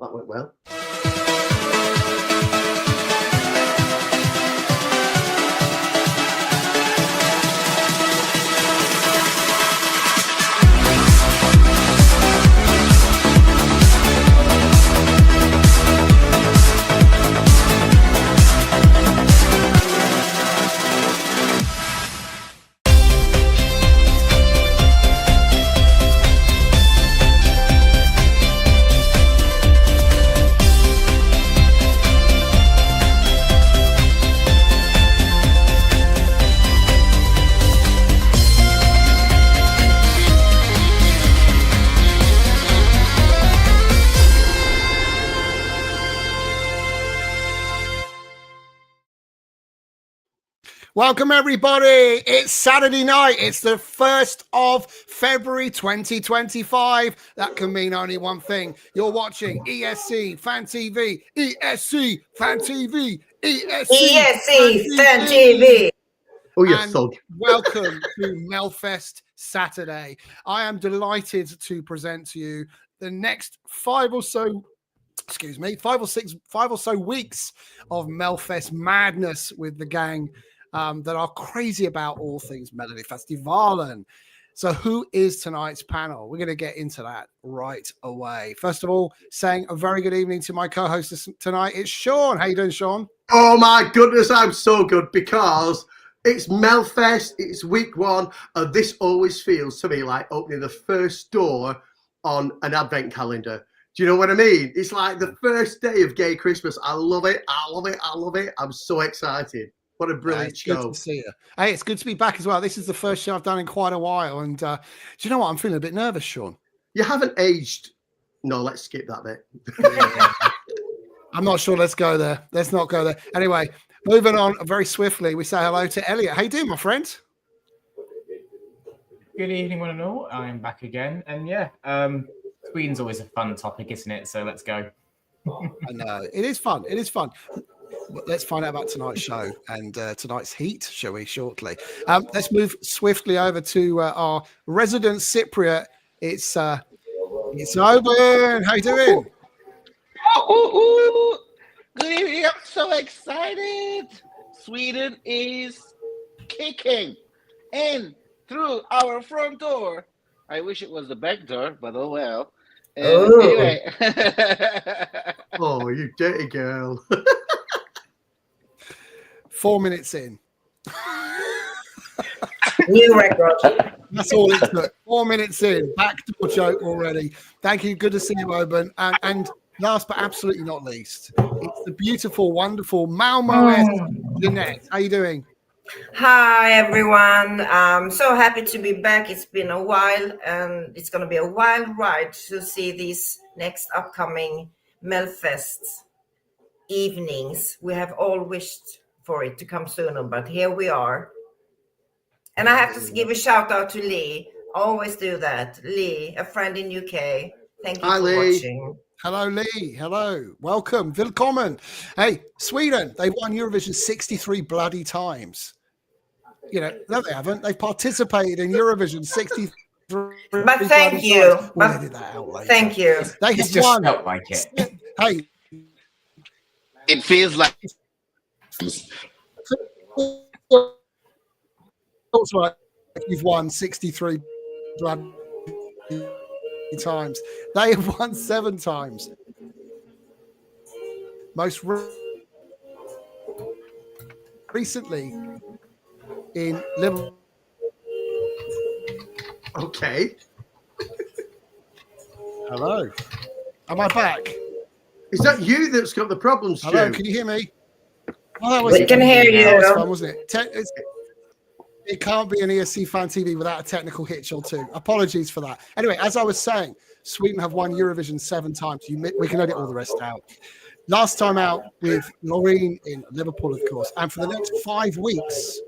that went well. Welcome, everybody. It's Saturday night. It's the 1st of February 2025. That can mean only one thing. You're watching ESC Fan TV, ESC Fan TV, ESC Fan TV. Oh, you're and thug. welcome to Melfest Saturday. I am delighted to present to you the next five or so weeks of Melfest madness with the gang that are crazy about all things Melodifestivalen. So who is tonight's panel? We're going to get into that right away. First of all, saying a very good evening to my co-host tonight. It's Sean. How you doing, Sean? Oh my goodness, I'm so good because it's Melfest, it's week one, and this always feels to me like opening the first door on an advent calendar. Do you know what I mean? It's like the first day of gay Christmas. I love it. I love it. I love it. I'm so excited. What a brilliant show. Good to see you. Hey, it's good to be back as well. This is the first show I've done in quite a while. And do you know what? I'm feeling a bit nervous, Sean. You haven't aged. No, let's skip that bit. I'm not sure. Let's go there. Let's not go there. Anyway, moving on very swiftly, we say hello to Elliot. How you doing, my friend? Good evening, one and all. I'm back again. And yeah, Sweden's always a fun topic, isn't it? So let's go. I know. It is fun. It is fun. Let's find out about tonight's show and tonight's heat, shall we, shortly. Let's move swiftly over to our resident Cypriot. It's Oben. How you doing? Good evening. I'm so excited. Sweden is kicking in through our front door. I wish it was the back door, but oh well. Anyway. Oh, you dirty girl. 4 minutes in. New record. That's all it took. 4 minutes in. Backdoor joke already. Thank you. Good to see you, Oben. And last but absolutely not least, it's the beautiful, wonderful Malmo Jeanette. How you doing? Hi, everyone. I'm so happy to be back. It's been a while, and it's going to be a wild ride to see these next upcoming Melfest evenings. We have all wished for it to come sooner, but here we are. And I have to give a shout out to Lee. Always do that. Lee, a friend in UK. Thank you for watching. Hello, Lee. Hello. Welcome. Willkommen. Hey, Sweden, they've won Eurovision 63 bloody times. You know, no, they haven't. They've participated in Eurovision 63. But thank you. We'll edit that out later. Thank you. They It's just felt like it. Hey. It feels like Also, like you've won 63 bloody times. They have won 7 times. Most recently in Liverpool. Okay. Hello. Am I back? Is that you that's got the problems, Stu? Hello, can you hear me? Oh, We can hear you. That was fun, wasn't it? It can't be an ESC Fan TV without a technical hitch or two. Apologies for that. Anyway, as I was saying, Sweden have won Eurovision 7 times. We can edit all the rest out. Last time out with Loreen in Liverpool, of course. And for the next 5 weeks,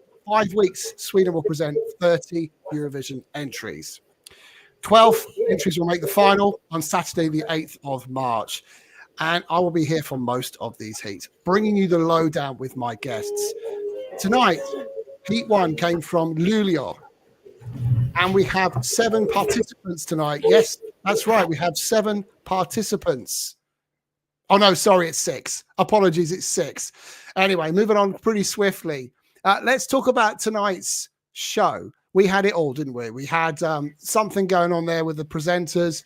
Sweden will present 30 Eurovision entries. 12 entries will make the final on Saturday, the 8th of March. And I will be here for most of these heats, bringing you the lowdown with my guests. Tonight, Heat 1 came from Luleå. And we have 7 participants tonight. Yes, that's right. We have 7 participants. Oh, no, sorry, it's 6. Apologies, it's 6. Anyway, moving on pretty swiftly. Let's talk about tonight's show. We had it all, didn't we? We had something going on there with the presenters.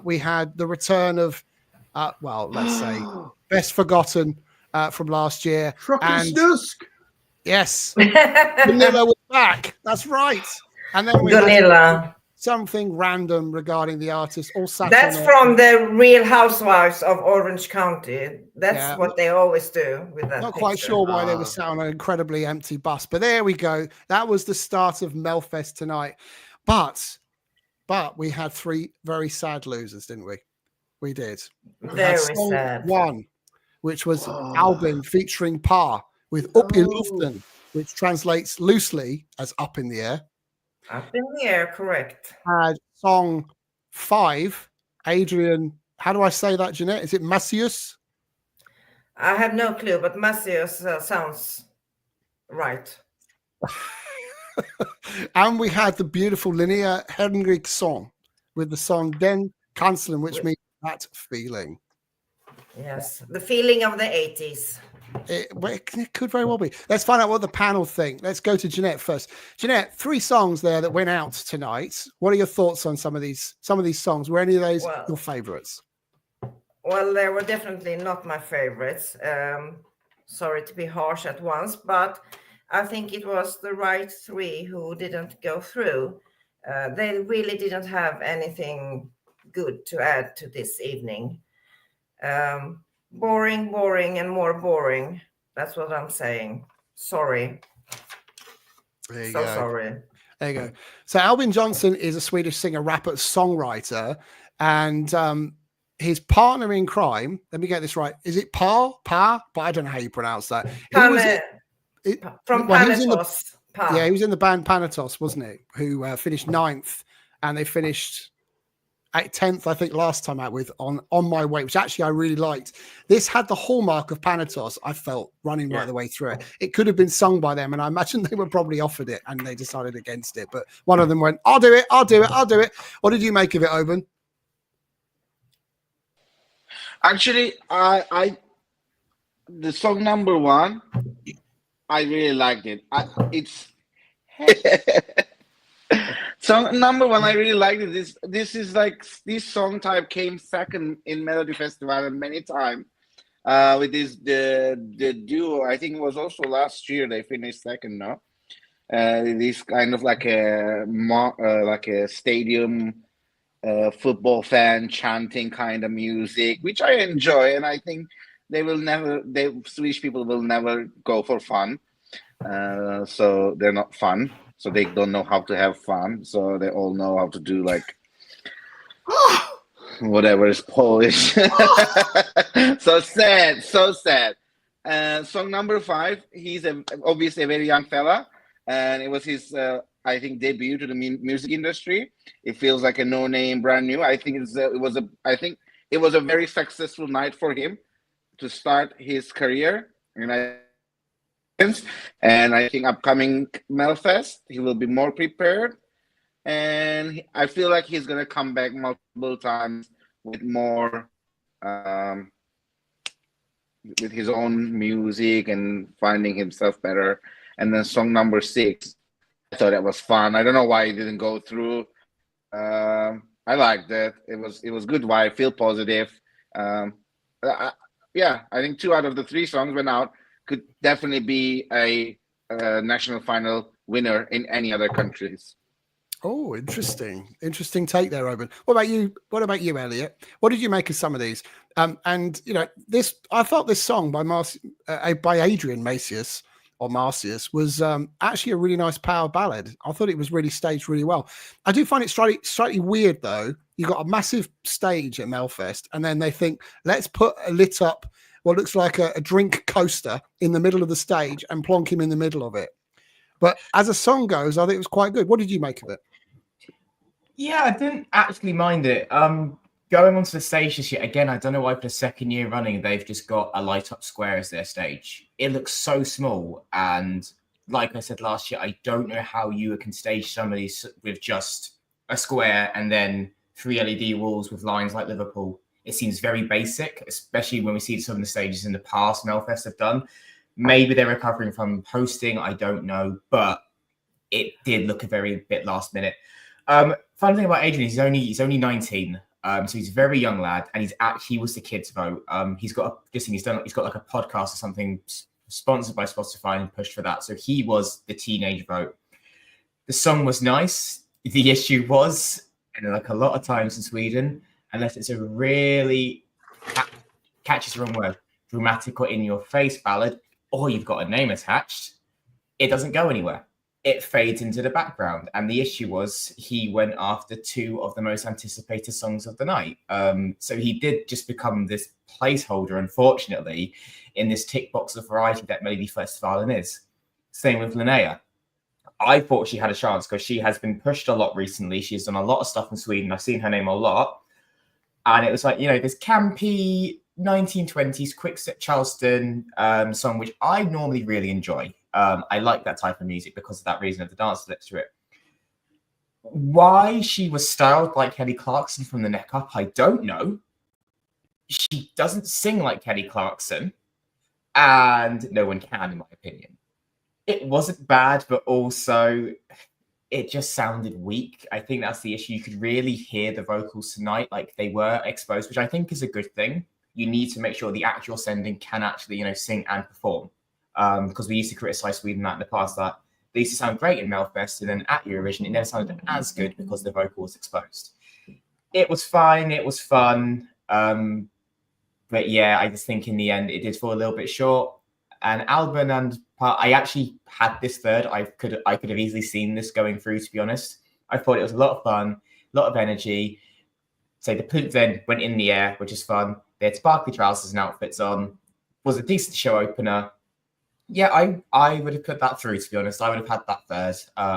We had the return of, let's say, Best Forgotten from last year. And Snusk. yes, Vanilla was back. That's right. And then we Gunilla. had something random regarding the artist. All sat That's on from the Real Housewives of Orange County. That's what they always do with that. Not quite sure why they were sat on an incredibly empty bus, but there we go. That was the start of Melfest tonight. But we had 3 very sad losers, didn't we? We did. Very sad. 1, which was Albin featuring Pa with Up in Luften, which translates loosely as Up in the Air. Up in the air, correct. Had song 5, Adrian. How do I say that, Jeanette? Is it Macius? I have no clue, but Macius sounds right. And we had the beautiful Linnea Henriksson with the song Den Kanzlern, which means that feeling. Yes, the feeling of the 80s. It could very well be. Let's find out what the panel think. Let's go to Jeanette first. Jeanette, 3 songs there that went out tonight. What are your thoughts on some of these songs? Were any of those your favorites? Well, they were definitely not my favorites. Sorry to be harsh at once, but I think it was the right 3 who didn't go through. They really didn't have anything good to add to this evening. Boring, and more boring. That's what I'm saying. Sorry. There you go. Sorry. There you go. So Albin Johnson is a Swedish singer, rapper, songwriter, and his partner in crime. Let me get this right. Is it Pa? But I don't know how you pronounce that. From Panatos. He was in the band Panatos, wasn't he? Who finished 9th, and they finished 10th, I think, last time out with On My Way, which actually I really liked. This had the hallmark of Panatos, I felt, running right the way through it. It could have been sung by them, and I imagine they were probably offered it, and they decided against it. But one of them went, I'll do it. What did you make of it, Oban? Actually, the song number 1, I really liked it. Song number 1, I really liked it. This is like, this song type came second in Melodifestivalen many times. With the duo, I think it was also last year they finished second. No, this kind of like a stadium football fan chanting kind of music, which I enjoy, and I think Swedish people will never go for fun. So they're not fun. So they don't know how to have fun. So they all know how to do like whatever is Polish. So sad. Song number 5. He's obviously a very young fella, and it was his I think debut to the music industry. It feels like a no-name, brand new. I think it was a very successful night for him to start his career, and I think upcoming Melfest he will be more prepared, and I feel like he's gonna come back multiple times with more with his own music and finding himself better. And then song number 6, I thought it was fun. I don't know why it didn't go through. I liked it. It was good vibe, feel positive. Yeah, I think 2 out of the 3 songs went out. Could definitely be a national final winner in any other countries. Oh, interesting take there, Oban. What about you, Elliot? What did you make of some of these? And this, I thought this song by Adrian Macius or Marcius was actually a really nice power ballad. I thought it was really staged really well. I do find it slightly weird though. You got a massive stage at Melfest, and then they think, let's put a lit up what looks like a drink coaster in the middle of the stage and plonk him in the middle of it. But as a song goes, I think it was quite good. What did you make of it? Yeah, I didn't actually mind it. Going onto the stage this year, again, I don't know why for the second year running, they've just got a light up square as their stage. It looks so small. And like I said last year, I don't know how you can stage some of these with just a square and then 3 LED walls with lines like Liverpool. It seems very basic, especially when we see some of the stages in the past Melfest have done. Maybe they're recovering from hosting, I don't know, but it did look a very bit last minute. Fun thing about Adrian, he's only 19, so he's a very young lad, and he was the kids vote. He's got like a podcast or something sponsored by Spotify and pushed for that. So he was the teenage vote. The song was nice. The issue was, and like a lot of times in Sweden, unless it's a really catches the wrong word, dramatic or in your face ballad, or you've got a name attached, it doesn't go anywhere. It fades into the background. And the issue was he went after two of the most anticipated songs of the night. So he did just become this placeholder, unfortunately, in this tick box of variety that Melodifestivalen is. Same with Linnea. I thought she had a chance because she has been pushed a lot recently. She's done a lot of stuff in Sweden. I've seen her name a lot. And it was like, this campy 1920s quick step Charleston song, which I normally really enjoy. I like that type of music because of that reason of the dance next to it. Why she was styled like Kelly Clarkson from the neck up, I don't know. She doesn't sing like Kelly Clarkson, and no one can, in my opinion. It wasn't bad, but also it just sounded weak. I think that's the issue. You could really hear the vocals tonight, like they were exposed, which I think is a good thing. You need to make sure the actual sending can actually, sing and perform. Because we used to criticize Sweden in the past that they used to sound great in Melfest, and then at Eurovision, it never sounded as good because the vocal was exposed. It was fine. It was fun. But yeah, I just think in the end, it did fall a little bit short. And Albin and I actually had this third. I could have easily seen this going through, to be honest. I thought it was a lot of fun, a lot of energy. So the poop then went in the air, which is fun. They had sparkly trousers and outfits on. Was a decent show opener. Yeah, I would have put that through, to be honest. I would have had that third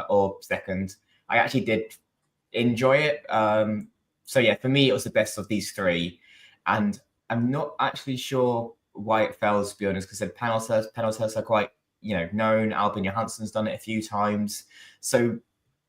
or second. I actually did enjoy it. So yeah, for me, it was the best of these three. And I'm not actually sure why it fell, to be honest, because the panels are quite, known. Albin Johansson's done it a few times. So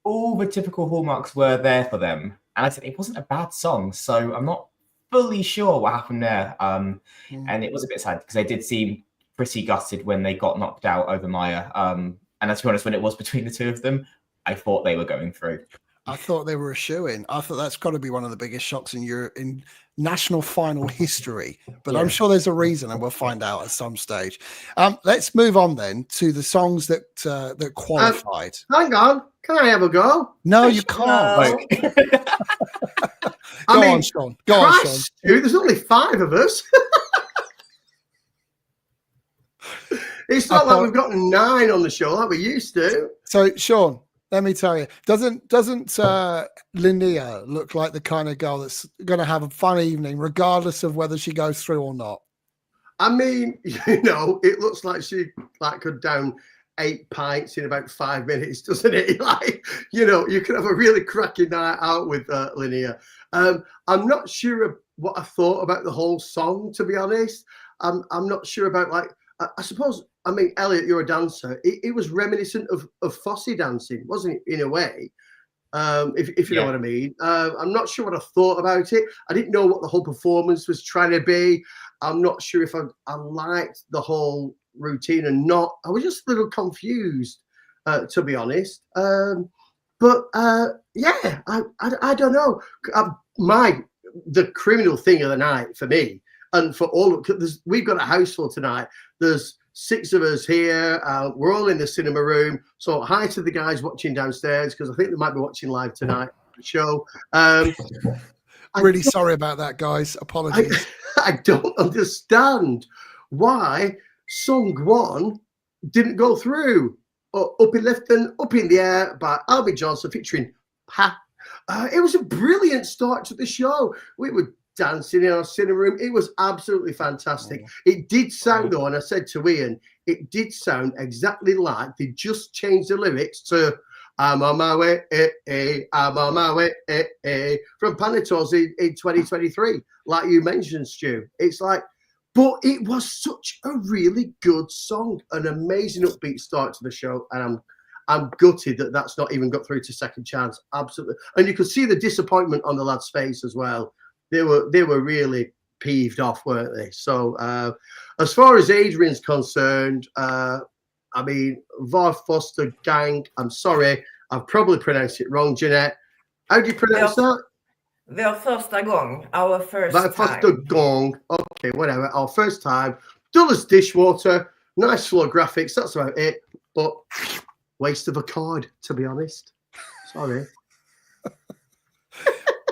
all the typical hallmarks were there for them. And I said, it wasn't a bad song. So I'm not fully sure what happened there. And it was a bit sad because they did seem pretty gutted when they got knocked out over Maya. And to be honest, when it was between the two of them, I thought they were going through. I thought they were a shoo-in. I thought that's got to be one of the biggest shocks in national final history. But yeah. I'm sure there's a reason, and we'll find out at some stage. Let's move on then to the songs that qualified. Hang on, can I have a go? No, you can't. Go on, Sean. There's only 5 of us. It's not like we've got 9 on the show like we used to. So, Sean, let me tell you, doesn't Linnea look like the kind of girl that's going to have a fun evening, regardless of whether she goes through or not? I mean, it looks like she could down 8 pints in about 5 minutes, doesn't it? You could have a really cracking night out with Linnea. I'm not sure what I thought about the whole song, to be honest. I'm not sure about I suppose. I mean, Elliot, you're a dancer. It was reminiscent of Fosse dancing, wasn't it, in a way? If you know what I mean. I'm not sure what I thought about it. I didn't know what the whole performance was trying to be. I'm not sure if I liked the whole routine or not. I was just a little confused, to be honest. I don't know. The criminal thing of the night for me, and for all of, because we've got a house full tonight. There's 6 of us here. We're all in the cinema room. So hi to the guys watching downstairs, because I think they might be watching live tonight the show. I'm really sorry about that, guys. Apologies. I don't understand why song 1 didn't go through. Up in Left and Up in the Air by Albin Johnson featuring Pa. It was a brilliant start to the show. We were dancing in our cinema room. It was absolutely fantastic. It did sound, though, and I said to Ian, it did sound exactly like they just changed the lyrics to I'm on my way, I'm on my way, from Panetoz in 2023, like you mentioned, Stu. It's like, but it was such a really good song, an amazing upbeat start to the show, and I'm gutted that that's not even got through to second chance. Absolutely. And you could see the disappointment on the lad's face as well. They were really peeved off, weren't they? So as far as Adrian's concerned, I mean, Var Foster Gang, I'm sorry, I've probably pronounced it wrong, Jeanette. How do you pronounce that? Vår första gång, our first Var Foster time. Gang. Okay, whatever. Our first time. Dull as dishwater. Nice slow graphics. That's about it. But waste of a card, to be honest. Sorry.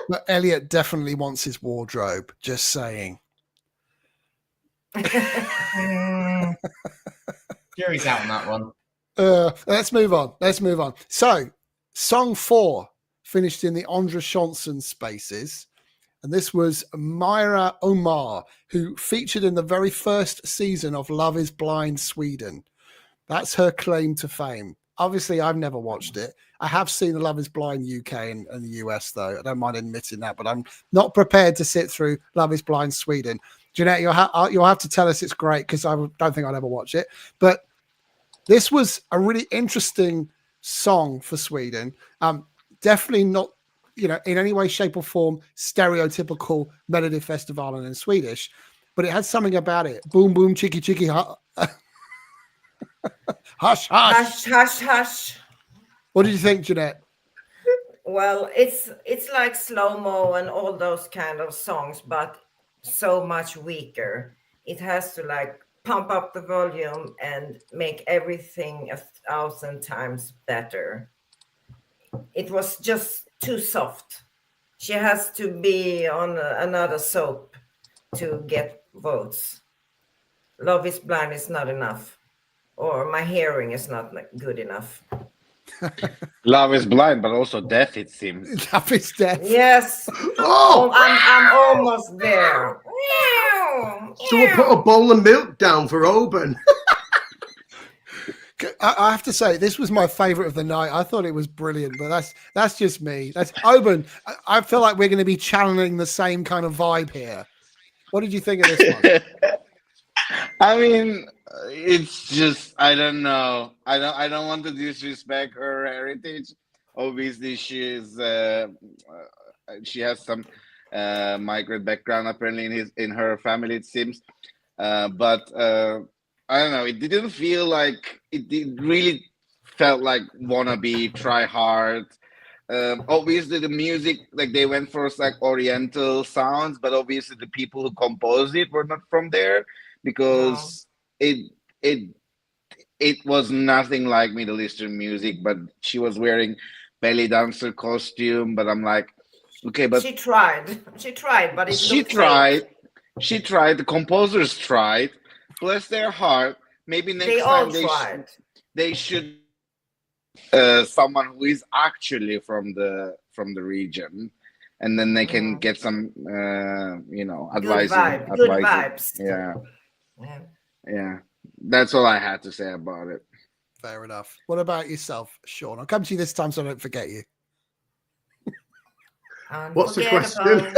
But Elliot definitely wants his wardrobe. Just saying. Jury's out on that one. Let's move on. So, song 4 finished in the Andra Chanson spaces. And this was Myra Omar, who featured in the very first season of Love is Blind Sweden. That's her claim to fame. Obviously, I've never watched it. I have seen Love is Blind UK and the US, though. I don't mind admitting that, but I'm not prepared to sit through Love is Blind Sweden. Jeanette, you'll have to tell us it's great, because I don't think I'd ever watch it. But this was a really interesting song for Sweden. Definitely not, in any way, shape, or form stereotypical Melodifestivalen in Swedish, but it had something about it. Boom, boom, chicky, chicky, hush, hush. Hush, hush, hush. What did you think, Jeanette? Well, it's like slow-mo and all those kind of songs, but so much weaker. It has to like pump up the volume and make everything 1,000 times better. It was just too soft. She has to be on another soap to get votes. Love is Blind is not enough, or my hearing is not good enough. Love is Blind, but also death, it seems. Love is death. Yes. Oh! I'm almost there. So we'll put a bowl of milk down for Oban. I have to say, this was my favorite of the night. I thought it was brilliant, but that's just me. That's Oban. I feel like we're going to be channeling the same kind of vibe here. What did you think of this one? I mean, it's just, I don't know. I don't want to disrespect her heritage. Obviously, she has some migrant background apparently in her family, it seems. But I don't know. It didn't feel like it really felt like wannabe, try hard. Obviously, the music, like they went for like Oriental sounds, but obviously the people who composed it were not from there, because it was nothing like Middle Eastern music. But she was wearing belly dancer costume. But I'm like, okay, but she tried, but she tried. She tried. The composers tried. Bless their heart. Maybe next time they should someone who is actually from the region, and then they can get some advice. Good vibes. Yeah. That's all I had to say about it. Fair enough. What about yourself, Sean? I'll come to you this time so I don't forget you. What's the question?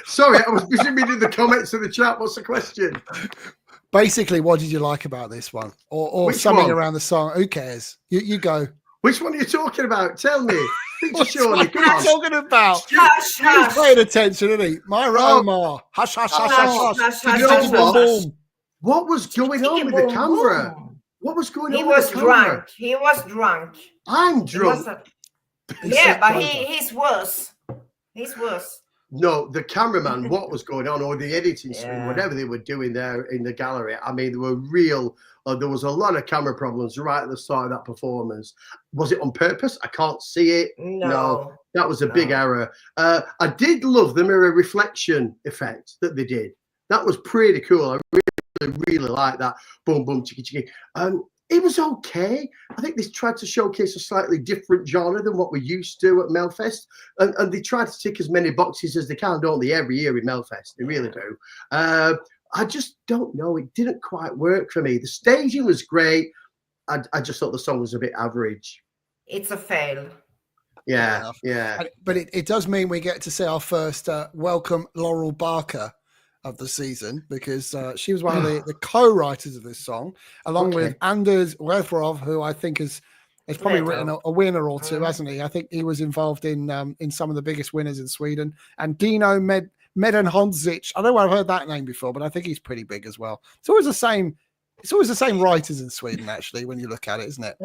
Sorry, I was busy reading the comments of the chat. What's the question? Basically, what did you like about this one, or something around the song? Who cares? You go. Which one are you talking about? Tell me. What are you talking about? Hush, He's paying attention, isn't he? Myra Omar. Hush, hush, hush, hush, hush. You know what was going on with the camera? What was going on? He was drunk. He was drunk. I'm drunk. Yeah, but he's worse. He's worse. No, the cameraman, what was going on, or the editing screen, whatever they were doing there in the gallery. I mean, there was a lot of camera problems right at the start of that performance. Was it on purpose? I can't see it. No, that was a big error. I did love the mirror reflection effect that they did. That was pretty cool. I really like that. Boom, boom, chicky, chicky. It was okay. I think they tried to showcase a slightly different genre than what we're used to at Melfest. And they try to tick as many boxes as they can, don't they, every year in Melfest? They really do. I just don't know. It didn't quite work for me. The staging was great. I just thought the song was a bit average. It's a fail. Yeah. But it does mean we get to see our first welcome Laurel Barker of the season, because she was one of the co-writers of this song, along with Anders Werthrov, who I think has probably written a winner or two, hasn't he? I think he was involved in some of the biggest winners in Sweden. And Dino Medan Honzic. I don't know where I've heard that name before, but I think he's pretty big as well. It's always the same. It's always the same writers in Sweden, actually, when you look at it, isn't it?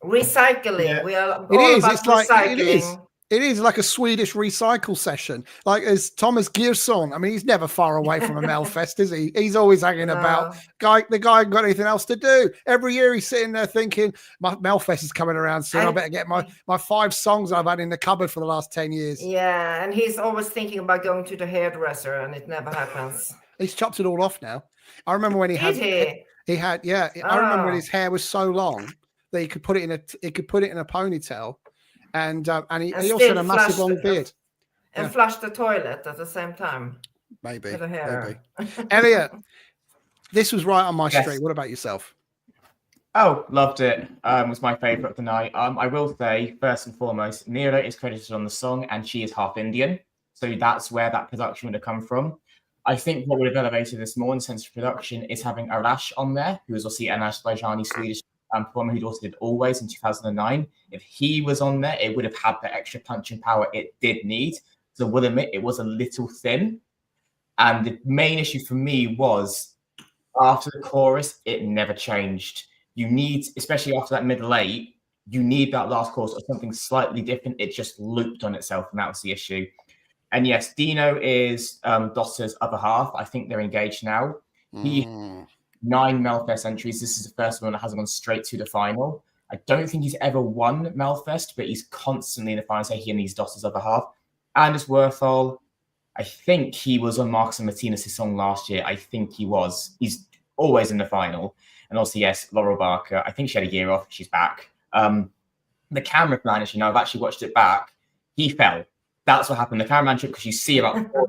Recycling. Yeah. We are It all is. about It's like recycling. it is like a Swedish recycle session. Like as Thomas Geirsson. I mean, he's never far away from a Melfest, is he? He's always hanging about. The guy ain't got anything else to do. Every year he's sitting there thinking, my Melfest is coming around soon. I better get my 5 songs I've had in the cupboard for the last 10 years. Yeah, and he's always thinking about going to the hairdresser, and it never happens. He's chopped it all off now. I remember when he had I remember when his hair was so long that he could put it in a ponytail, and he also had a massive long beard and flush the toilet at the same time. Maybe. Maybe. Elliot, this was right on my street. What about yourself? Oh, loved it. Was my favourite of the night. I will say, first and foremost, Mira is credited on the song, and she is half Indian, so that's where that production would have come from. I think what would have elevated this more in sense of production is having Arash on there, who is also an Azerbaijani Swedish performer who also did Always in 2009. If he was on there, it would have had the extra punch and power it did need. So I will admit it was a little thin. And the main issue for me was after the chorus, it never changed. You need, especially after that middle 8, you need that last chorus or something slightly different. It just looped on itself, and that was the issue. And yes, Dino is Dotter's other half. I think they're engaged now. He 9 Melfest entries. This is the first one that hasn't gone straight to the final. I don't think he's ever won Melfest, but he's constantly in the final. So he and he's Dotter's other half. Anders Werthal, I think he was on Marcus and Martinez' song last year. I think he was. He's always in the final. And also, yes, Laurel Barker. I think she had a year off. She's back. The cameraman, actually, now I've actually watched it back. He fell. That's what happened. The cameraman tripped because you see about 4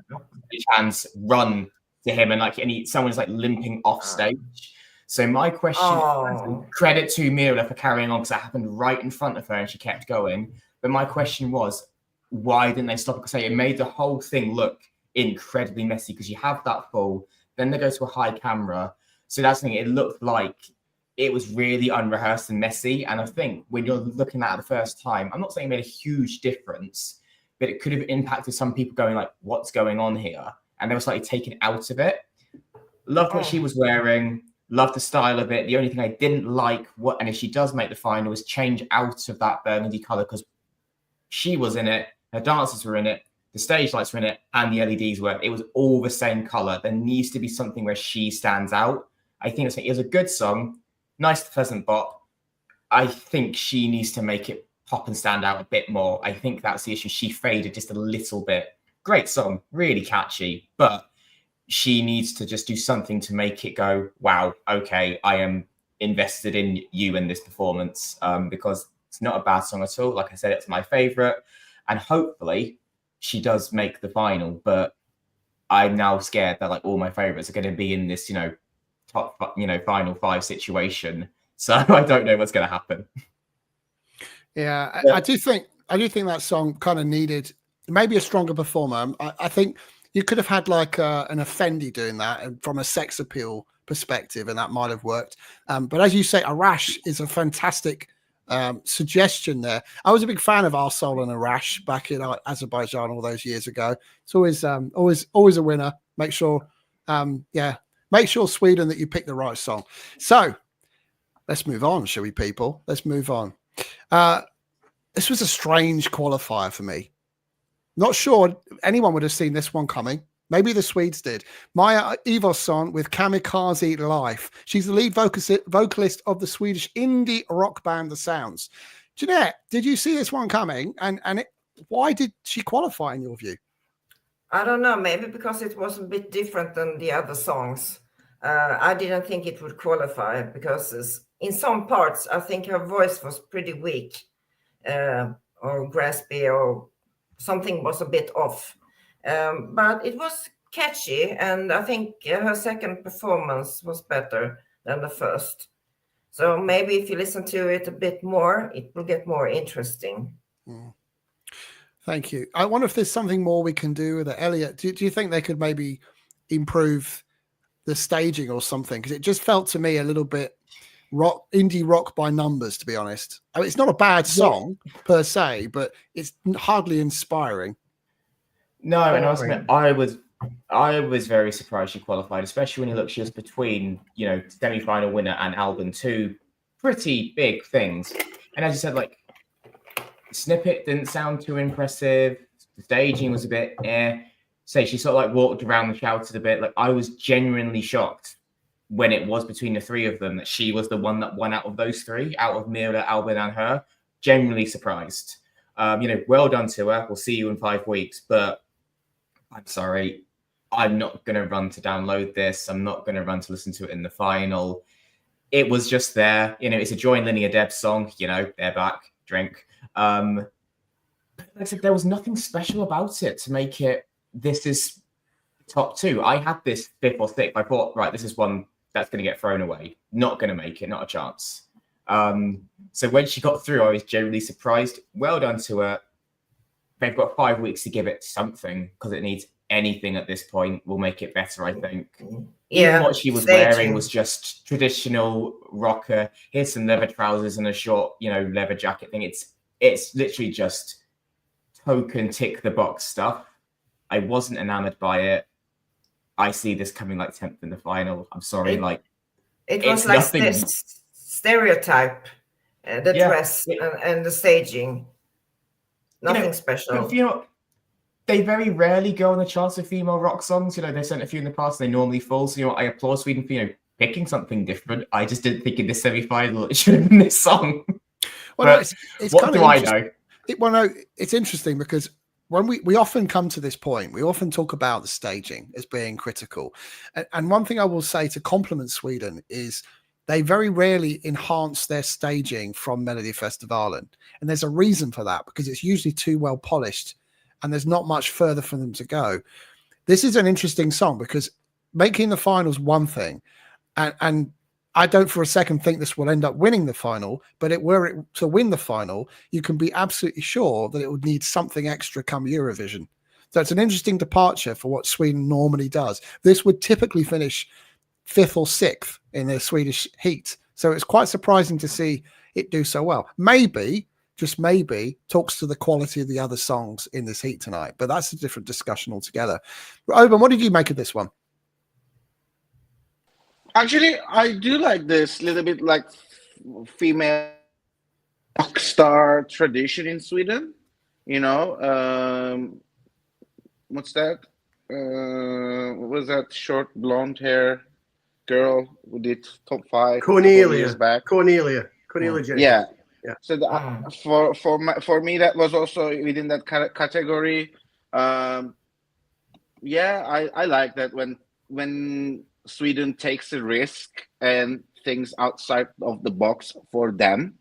hands run to him, and someone's like limping off stage. So my question, credit to Mira for carrying on because that happened right in front of her and she kept going. But my question was, why didn't they stop it? Because it made the whole thing look incredibly messy because you have that fall, then they go to a high camera. So that's the thing. It looked like it was really unrehearsed and messy. And I think when you're looking at it the first time, I'm not saying it made a huge difference, but it could have impacted some people going like, what's going on here? And they were slightly taken out of it. Loved what she was wearing. Loved the style of it. The only thing I didn't like, and if she does make the final, is change out of that burgundy color because she was in it, her dancers were in it, the stage lights were in it, and the LEDs were. It was all the same color. There needs to be something where she stands out. I think it was a good song, nice, pleasant bop. I think she needs to make it pop and stand out a bit more. I think that's the issue. She faded just a little bit. Great song, really catchy, but she needs to just do something to make it go, wow, okay, I am invested in you in this performance, because it's not a bad song at all. Like I said, it's my favorite, and hopefully she does make the final, but I'm now scared that like all my favorites are going to be in this, top, final 5 situation. So I don't know what's going to happen. Yeah, I do think that song kind of needed maybe a stronger performer. I think you could have had like an Effendi doing that and from a sex appeal perspective, and that might have worked. But as you say, Arash is a fantastic suggestion there. I was a big fan of Arsol and Arash back in Azerbaijan all those years ago. It's always a winner. Make sure Sweden that you pick the right song. So let's move on, shall we, people? Let's move on. This was a strange qualifier for me. Not sure anyone would have seen this one coming. Maybe the Swedes did. Maya Ivarsson with Kamikaze Life. She's the lead vocalist of the Swedish indie rock band The Sounds. Jeanette, did you see this one coming? And why did she qualify in your view? I don't know. Maybe because it was a bit different than the other songs. I didn't think it would qualify because in some parts, I think her voice was pretty weak or graspy, or something was a bit off. But it was catchy, and I think her second performance was better than the first. So maybe if you listen to it a bit more, it will get more interesting. Thank you. I wonder if there's something more we can do with it. Elliot, do you think they could maybe improve the staging or something? Because it just felt to me a little bit indie rock by numbers, to be honest. I mean, it's not a bad song per se, but it's hardly inspiring. No, and I was I was very surprised she qualified, especially when you look, she was between, semi-final winner and album, two pretty big things. And as you said, like, snippet didn't sound too impressive. The staging was a bit Say she sort of like walked around and shouted a bit. Like, I was genuinely shocked when it was between the three of them that she was the one that won out of those three, out of Mira, Albin, and her. Genuinely surprised. Well done to her. We'll see you in 5 weeks, but I'm sorry. I'm not going to run to download this. I'm not going to run to listen to it in the final. It was just there. It's a Join Linear Deb song. They're back. Drink. Like I said, there was nothing special about it to make it. This is top two. I had this 5th or 6th. I thought, right, this is one that's going to get thrown away. Not going to make it. Not a chance. So when she got through, I was genuinely surprised. Well done to her. They've got 5 weeks to give it something because it needs anything at this point will make it better, I think. Yeah. Even what she was wearing was just traditional rocker. Here's some leather trousers and a short, leather jacket thing. It's literally just token tick the box stuff. I wasn't enamored by it. I see this coming like 10th in the final. I'm sorry, it was like nothing. Stereotype, the dress and the staging. Nothing special. But, they very rarely go on the charts of female rock songs. They sent a few in the past. They normally fall. So, I applaud Sweden for, picking something different. I just didn't think in this semi-final it should have been this song. Well, no, it's what do I know? It's interesting because when we often come to this point, we often talk about the staging as being critical. And one thing I will say to compliment Sweden is they very rarely enhance their staging from Melodifestivalen. And there's a reason for that, because it's usually too well polished and there's not much further for them to go. This is an interesting song because making the finals one thing, and I don't for a second think this will end up winning the final, but were it to win the final, you can be absolutely sure that it would need something extra come Eurovision. So it's an interesting departure for what Sweden normally does. This would typically finish 5th or 6th in the Swedish heat. So it's quite surprising to see it do so well. Maybe, just maybe, talks to the quality of the other songs in this heat tonight. But that's a different discussion altogether. Oban, what did you make of this one? Actually, I do like this little bit like female rock star tradition in Sweden. What's that? What was that short blonde hair girl who did top 5 years back? Cornelia Jacobs. Yeah. So for me, that was also within that category. I like that when Sweden takes a risk and things outside of the box for them,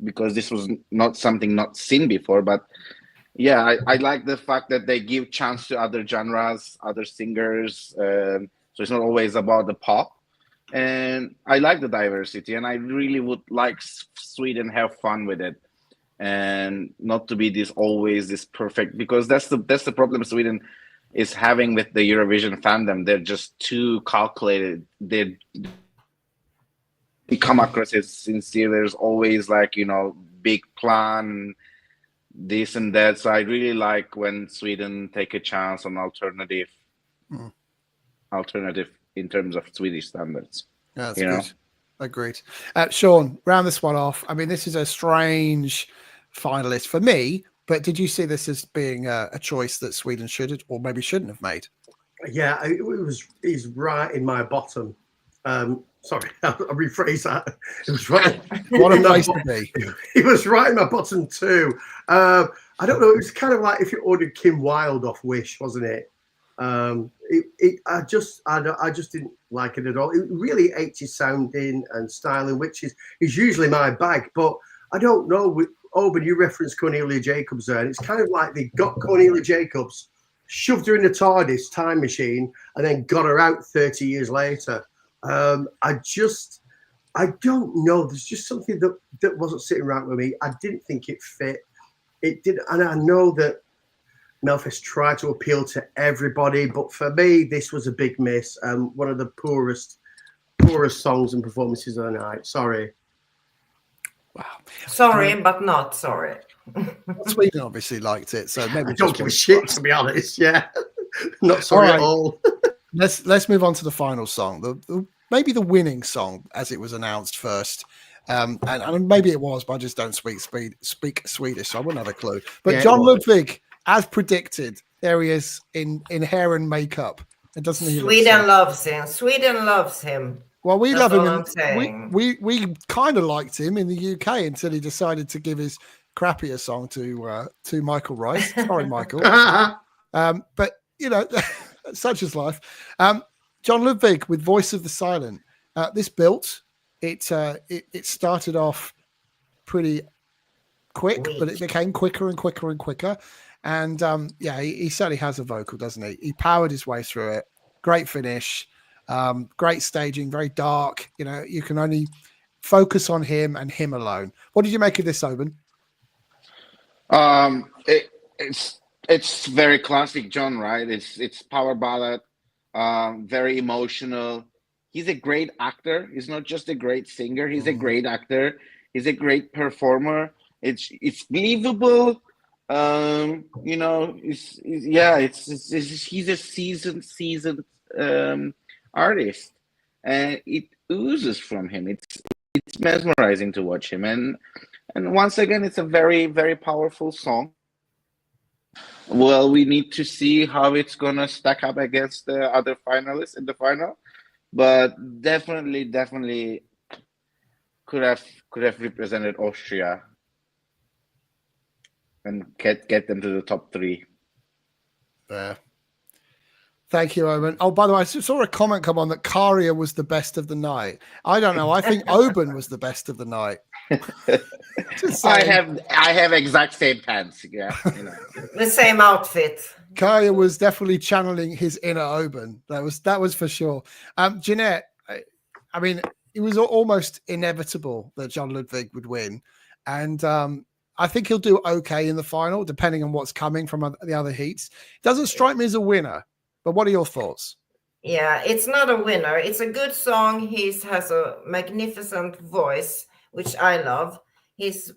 because this was not something not seen before. But I like the fact that they give chance to other genres, other singers. So it's not always about the pop. And I like the diversity, and I really would like Sweden have fun with it, and not to be always this perfect, because that's the problem Sweden is having with the Eurovision fandom. They're just too calculated. They come across as sincere. There's always big plan, this and that. So I really like when Sweden take a chance on alternative in terms of Swedish standards. Yeah, that's good. Agreed. Sean, round this one off. I mean, this is a strange finalist for me, but did you see this as being a choice that Sweden should or maybe shouldn't have made? Yeah, he's right in my bottom. Sorry, I'll rephrase that. It was right. What a place to be. He was right in my bottom too. I don't know. It was kind of like if you ordered Kim Wilde off Wish, wasn't it? I just didn't like it at all. It really 80s sounding and styling, which is usually my bag. But I don't know. But you referenced Cornelia Jacobs there, and it's kind of like they got Cornelia Jacobs, shoved her in the TARDIS time machine, and then got her out 30 years later. I don't know. There's just something that wasn't sitting right with me. I didn't think it fit. It did, and I know that Melfest tried to appeal to everybody, but for me, this was a big miss. One of the poorest songs and performances of the night. Sorry. Wow. Sorry, but not sorry. Sweden obviously liked it, so maybe I don't give a shit, to be honest. Yeah. Not sorry All at right. all. Let's move on to the final song. Maybe the winning song as it was announced first. And maybe it was, but I just don't speak Swedish, so I wouldn't have a clue. But Yeah, it John was. Ludwig, as predicted, there he is in hair and makeup. And doesn't he look Sweden so... loves him. Sweden loves him. Well, we That's love him. all I'm And saying. we kind of liked him in the UK until he decided to give his crappier song to Michael Rice. Sorry, Michael. But you know, such is life. John Ludwig with Voice of the Silent. This built. It started off pretty quick, but it became quicker and quicker and quicker. And yeah, he certainly has a vocal, doesn't he? He powered his way through it. Great finish. Great staging, very dark. You know, you can only focus on him and him alone. What did you make of this, Oban? It's very classic John, right? It's power ballad, very emotional. He's a great actor. He's not just a great singer. He's a great actor. He's a great performer. It's believable. You know, he's a seasoned artist, and it oozes from him. It's mesmerizing to watch him, and once again, it's a very, very powerful song. Well, we need to see how it's gonna stack up against the other finalists in the final, but definitely could have represented Austria and get them to the top 3. There. Thank you, Oban. Oh, by the way, I saw a comment come on that Karia was the best of the night. I don't know. I think Oban was the best of the night. I have exact same pants. Yeah, you know. The same outfit. Karia was definitely channeling his inner Oban. That was for sure. Jeanette, I mean, it was almost inevitable that John Ludwig would win, and I think he'll do okay in the final, depending on what's coming from the other heats. Doesn't strike me as a winner. But what are your thoughts? Yeah, it's not a winner. It's a good song. He has a magnificent voice, which I love. He's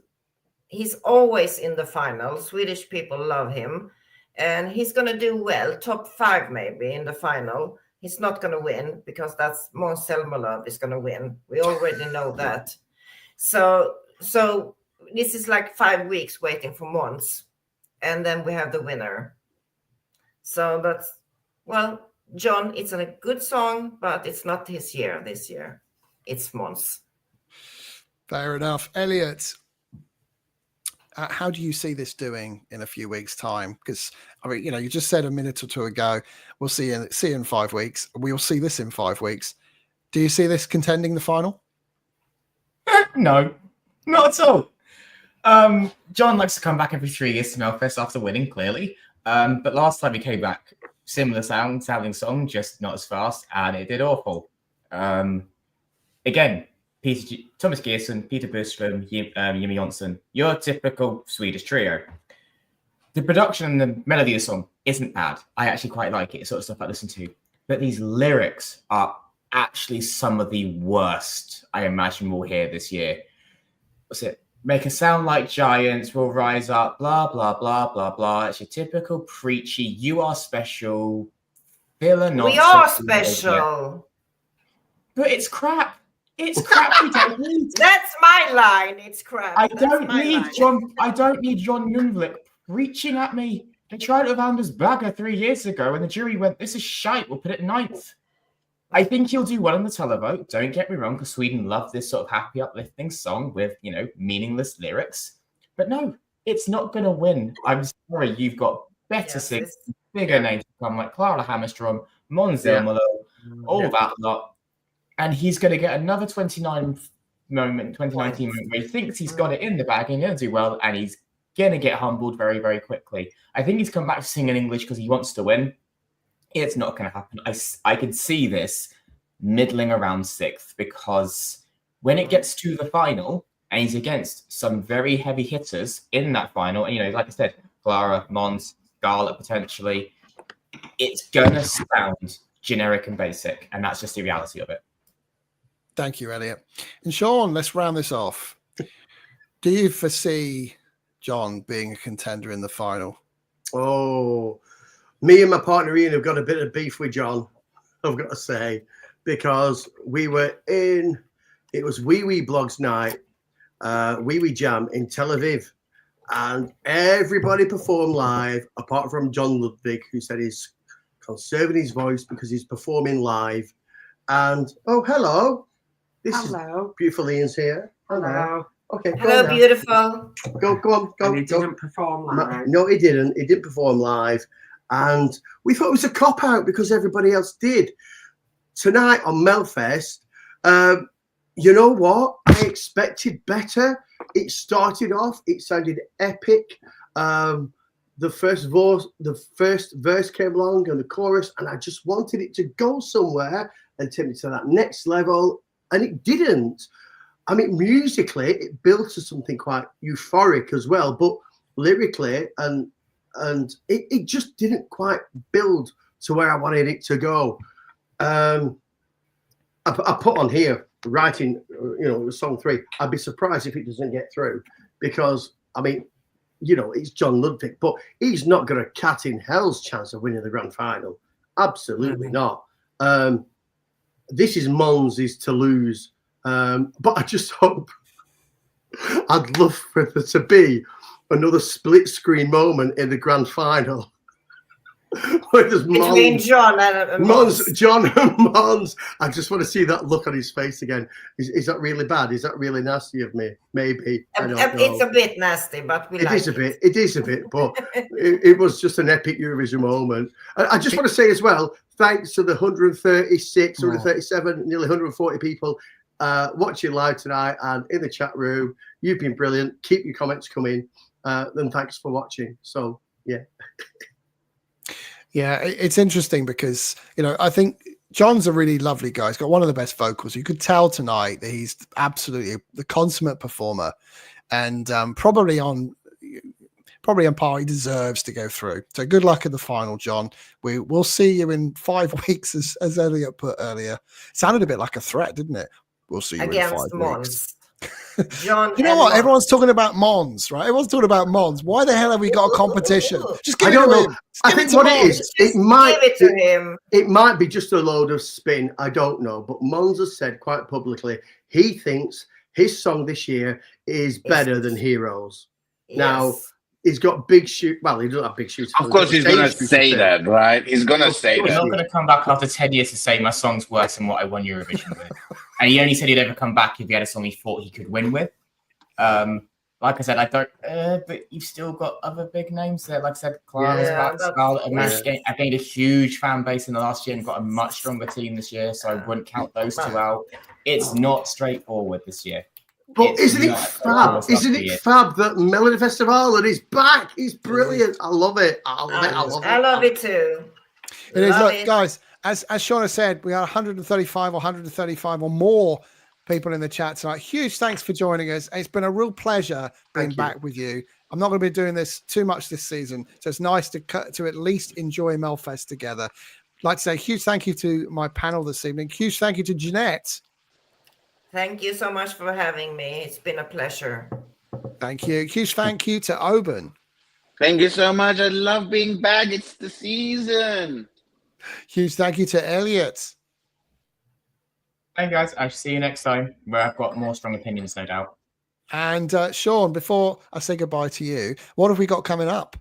always in the final. Swedish people love him. And he's going to do well, top 5 maybe in the final. He's not going to win because that's Måns Zelmerlöw is going to win. We already know that. So this is like 5 weeks waiting for Måns. And then we have the winner. So that's... Well, John, it's a good song, but it's not his year this year. It's Måns. Fair enough. Elliot, how do you see this doing in a few weeks' time? Because, I mean, you know, you just said a minute or two ago, we'll see in 5 weeks. We'll see this in 5 weeks. Do you see this contending the final? No, not at all. John likes to come back every 3 years to Melfest after winning, clearly. But last time he came back, similar sounding song, just not as fast, and it did awful. Again, Thomas Gierson, Peter Boström, Jimmy Jonsson, your typical Swedish trio. The production and the melody of the song isn't bad. I actually quite like it. It's sort of stuff I listen to. But these lyrics are actually some of the worst I imagine we'll hear this year. What's it? Make us sound like giants, we'll rise up, blah, blah, blah, blah, blah. It's your typical preachy, you are special, filler nonsense. We are special. But it's crap. It's crap we don't need. That's my line. It's crap. I don't need John Lundvik preaching at me. They tried it with Anders Bagger 3 years ago, and the jury went, this is shite, we'll put it 9th. I think he'll do well in the televote. Don't get me wrong, because Sweden love this sort of happy, uplifting song with, you know, meaningless lyrics. But no, it's not going to win. I'm sorry, you've got better singers, bigger names to come, like Clara Hammerstrom, Måns Zelmerlöw, all that lot. And he's going to get another 2019 moment where he thinks he's got it in the bag and he's going to do well, and he's going to get humbled very, very quickly. I think he's come back to sing in English because he wants to win. It's not going to happen. I can see this middling around 6th, because when it gets to the final and he's against some very heavy hitters in that final, and, you know, like I said, Clara, Måns, Scarlett potentially, it's going to sound generic and basic, and that's just the reality of it. Thank you, Elliot. And Sean, let's round this off. Do you foresee John being a contender in the final? Oh, Me and my partner Ian have got a bit of beef with John, I've got to say, because we were in, it was Wee Wee Blogs night, Wee Wee Jam in Tel Aviv, and everybody performed live apart from John Ludwig, who said he's conserving his voice because he's performing live. And oh, hello, Hello. is beautiful. Ian's here. Hello. Okay, Hello, beautiful. go on, And he go. didn't perform live. No, he didn't. He didn't perform live, and we thought it was a cop out because everybody else did. Tonight on Melfest, you know what? I expected better. It started off. It sounded epic. The first verse came along and the chorus, and I just wanted it to go somewhere and take me to that next level, and it didn't. I mean, musically, it built to something quite euphoric as well, but lyrically, and it just didn't quite build to where I wanted it to go. I put on here writing, song 3. I'd be surprised if it doesn't get through, because I mean, it's John Ludwig, but he's not got a cat in hell's chance of winning the grand final. Absolutely not. This is Mons' to lose. But I just hope, I'd love for there to be another split screen moment in the grand final where there's Between John and Mons. John and Mons. I just want to see that look on his face again. Is that really bad? Is that really nasty of me? Maybe. I don't know. It's a bit nasty, but It is a bit, but it was just an epic Eurovision moment. I just want to say as well, thanks to the 136, 137, nearly 140 people watching live tonight and in the chat room. You've been brilliant. Keep your comments coming. Then thanks for watching. So yeah. Yeah, it's interesting because I think John's a really lovely guy. He's got one of the best vocals. You could tell tonight that he's absolutely the consummate performer, and probably on par. He deserves to go through. So good luck in the final, John. We'll see you in 5 weeks, as Elliot put earlier. Sounded a bit like a threat, didn't it? We'll see you against in 5 Mons. weeks. John, you know what? Everyone's talking about Mons, right? Everyone's talking about Mons. Why the hell have we got a competition? Just give it to him. I think what it is, give it to him. It might be just a load of spin. I don't know. But Mons has said quite publicly he thinks his song this year is better than Heroes. Yes. Now, he's got big shoes. Well, he doesn't have big shoes. Of course, he's going to say that, right? He's going to say He's that. not going to come back after 10 years to say my song's worse than what I won Eurovision with. And he only said he'd ever come back if he had a song he thought he could win with. Like I said, I don't. But you've still got other big names there. Like I said, Clara's back, Scarlett and Mash. I gained a huge fan base in the last year and got a much stronger team this year, so I wouldn't count those two out. It's not straightforward this year. But isn't it fab? Isn't it fab that Melodifestivalen is back? It's brilliant. I love it. I love it too. It is. Look, guys, as Shauna said, we are 135 or more people in the chat tonight. Huge thanks for joining us. It's been a real pleasure being back with you. I'm not going to be doing this too much this season, so it's nice to at least enjoy Melfest together. I'd like to say a huge thank you to my panel this evening. Huge thank you to Jeanette. Thank you so much for having me. It's been a pleasure. Thank you. Huge thank you to Oban. Thank you so much. I love being back. It's the season. Huge thank you to Elliot. Hey guys, I'll see you next time where I've got more strong opinions, no doubt. And Sean, before I say goodbye to you, what have we got coming up?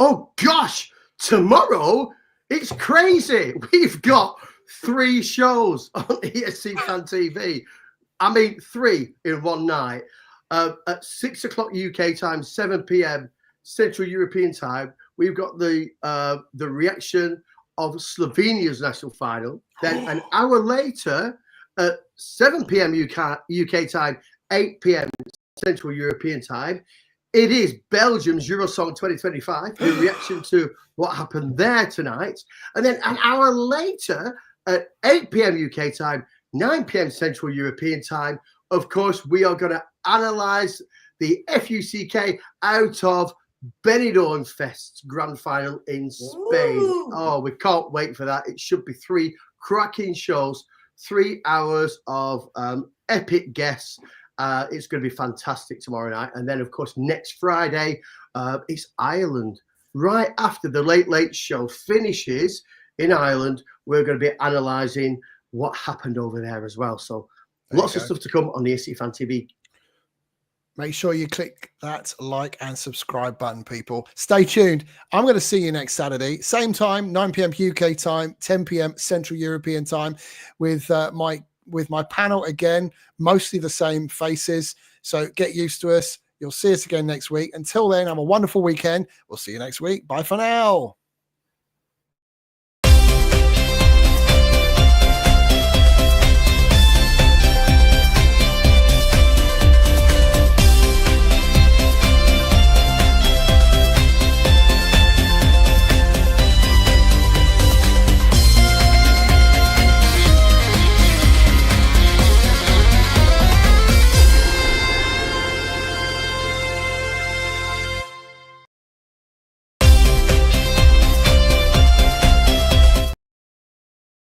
Oh gosh, tomorrow it's crazy. We've got 3 shows on ESC Fan TV. I mean, 3 in one night. At 6 o'clock UK time, 7 p.m. Central European time, we've got the reaction of Slovenia's national final. Then an hour later, at 7 p.m. UK time, 8 p.m. Central European time, it is Belgium's Eurosong 2025, the reaction to what happened there tonight. And then an hour later, at 8 p.m. UK time, 9 p.m. Central European time, of course, we are going to analyse the FUCK out of Benidorm Fest's grand final in Spain. Ooh. Oh, we can't wait for that. It should be 3 cracking shows, 3 hours of epic guests. It's going to be fantastic tomorrow night. And then, of course, next Friday, it's Ireland right after the Late Late Show finishes in Ireland, we're going to be analysing what happened over there as well. So lots of stuff to come on the ESC Fan TV. Make sure you click that like and subscribe button, people. Stay tuned. I'm going to see you next Saturday, same time, 9 p.m. UK time, 10 p.m. Central European time, with my panel again, mostly the same faces. So get used to us. You'll see us again next week. Until then, have a wonderful weekend. We'll see you next week. Bye for now.